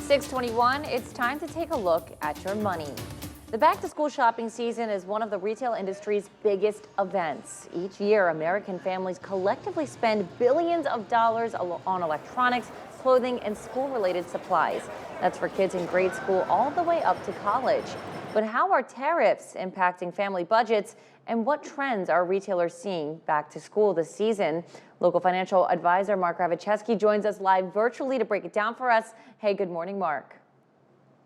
621, it's time to take a look at your money. The back-to-school shopping season is one of the retail industry's biggest events. Each year, American families collectively spend billions of dollars on electronics, clothing, and school-related supplies. That's for kids in grade school all the way up to college. But how are tariffs impacting family budgets, and what trends are retailers seeing back to school this season? Local financial advisor Mark Ravicheski joins us live virtually to break it down for us. Hey, good morning, Mark.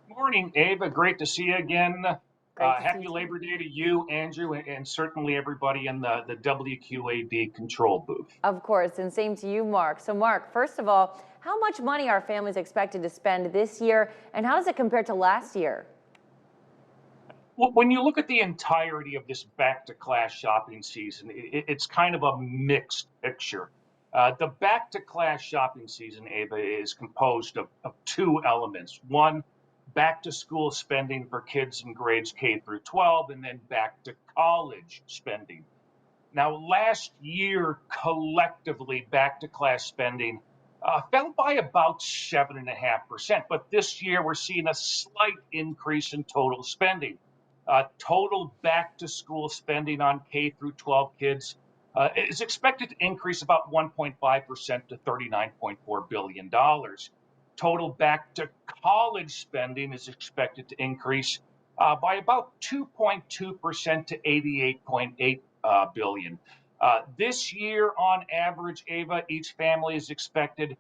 Morning, Ava. Great to see you again. Great to see Happy you Labor Day to you, Andrew, and certainly everybody in the WQAD control booth. Of course, and same to you, Mark. So, Mark, first of all, how much money are families expected to spend this year, and how does it compare to last year? Well, when you look at the entirety of this back-to-class shopping season, it's kind of a mixed picture. The back-to-class shopping season, Ava, is composed of two elements. One, back-to-school spending for kids in grades K through 12, and then back-to-college spending. Now, last year, collectively, back-to-class spending fell by about 7.5%, but this year we're seeing a slight increase in total spending. Total back-to-school spending on K through 12 kids is expected to increase about 1.5% to $39.4 billion. Total back-to-college spending is expected to increase by about 2.2% to $88.8 billion. This year, on average, Ava, each family is expected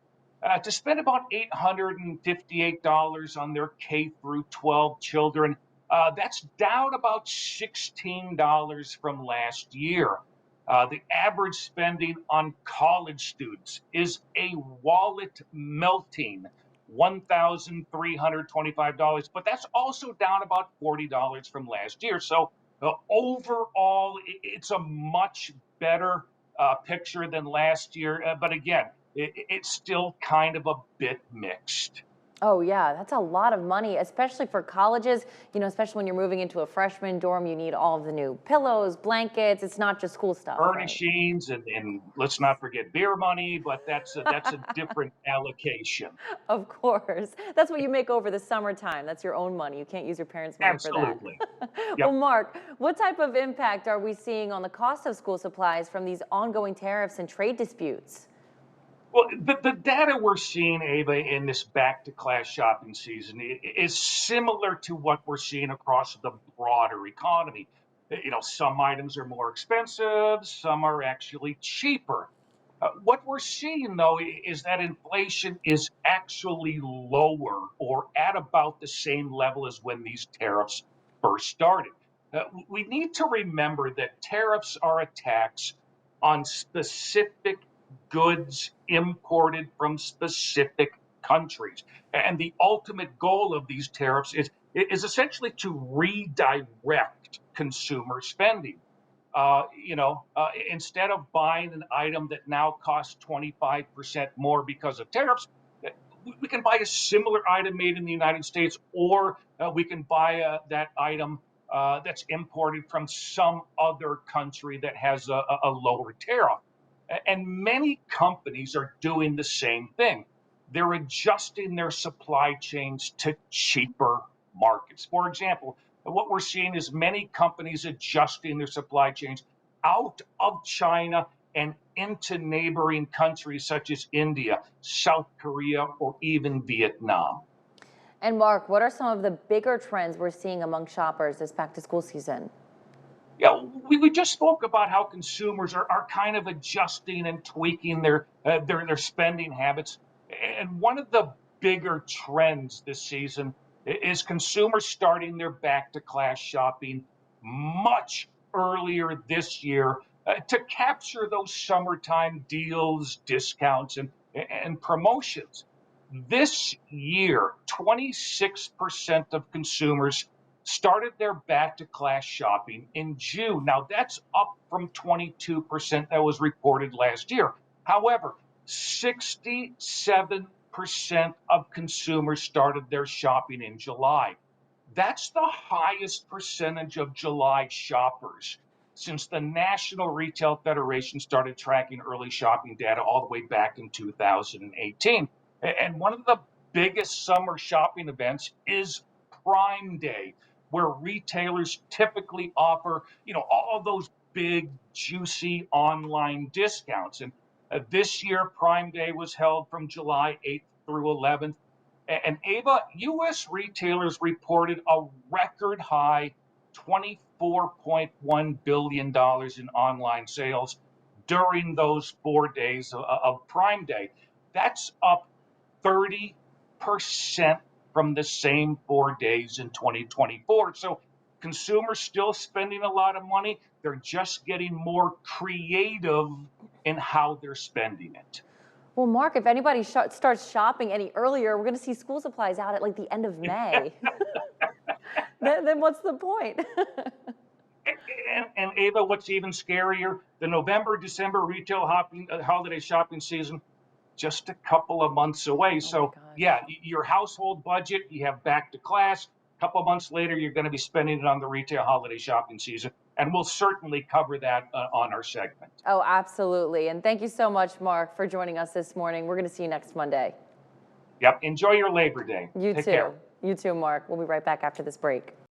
to spend about $858 on their K through 12 children. That's down about $16 from last year. The average spending on college students is a wallet melting $1,325, but that's also down about $40 from last year. So overall, it's a much better picture than last year. But again, it's still kind of a bit mixed. Oh, yeah, that's a lot of money, especially for colleges. Especially when you're moving into a freshman dorm, you need all of the new pillows, blankets. It's not just school stuff, right? Furnishings and let's not forget beer money, but that's a different allocation. Of course. That's what you make over the summertime. That's your own money. You can't use your parents' money for that. Absolutely. Well, Yep. Mark, what type of impact are we seeing on the cost of school supplies from these ongoing tariffs and trade disputes? Well, the data we're seeing, Ava, in this back to class shopping season is similar to what we're seeing across the broader economy. Some items are more expensive, some are actually cheaper. What we're seeing, though, is that inflation is actually lower or at about the same level as when these tariffs first started. We need to remember that tariffs are a tax on specific goods imported from specific countries. And the ultimate goal of these tariffs is essentially to redirect consumer spending. Instead of buying an item that now costs 25% more because of tariffs, we can buy a similar item made in the United States, or we can buy that item that's imported from some other country that has a lower tariff. And many companies are doing the same thing. They're adjusting their supply chains to cheaper markets. For example, what we're seeing is many companies adjusting their supply chains out of China and into neighboring countries such as India, South Korea, or even Vietnam. And Mark, what are some of the bigger trends we're seeing among shoppers this back to school season? Yeah, we just spoke about how consumers are kind of adjusting and tweaking their spending habits. And one of the bigger trends this season is consumers starting their back to class shopping much earlier this year to capture those summertime deals, discounts, and promotions. This year, 26% of consumers started their back to class shopping in June. Now, that's up from 22% that was reported last year. However, 67% of consumers started their shopping in July. That's the highest percentage of July shoppers since the National Retail Federation started tracking early shopping data all the way back in 2018. And one of the biggest summer shopping events is Prime Day, where retailers typically offer, all of those big, juicy online discounts. And this year, Prime Day was held from July 8th through 11th. And Ava, U.S. retailers reported a record high $24.1 billion in online sales during those 4 days of Prime Day. That's up 30% from the same 4 days in 2024. So consumers still spending a lot of money. They're just getting more creative in how they're spending it. Well, Mark, if anybody starts shopping any earlier, we're going to see school supplies out at like the end of May. then what's the point? And Ava, what's even scarier, the November, December retail holiday shopping season, just a couple of months away. So yeah, your household budget, you have back to class. A couple of months later, you're going to be spending it on the retail holiday shopping season. And we'll certainly cover that on our segment. Oh, absolutely. And thank you so much, Mark, for joining us this morning. We're going to see you next Monday. Yep. Enjoy your Labor Day. You Take too. care. You too, Mark. We'll be right back after this break.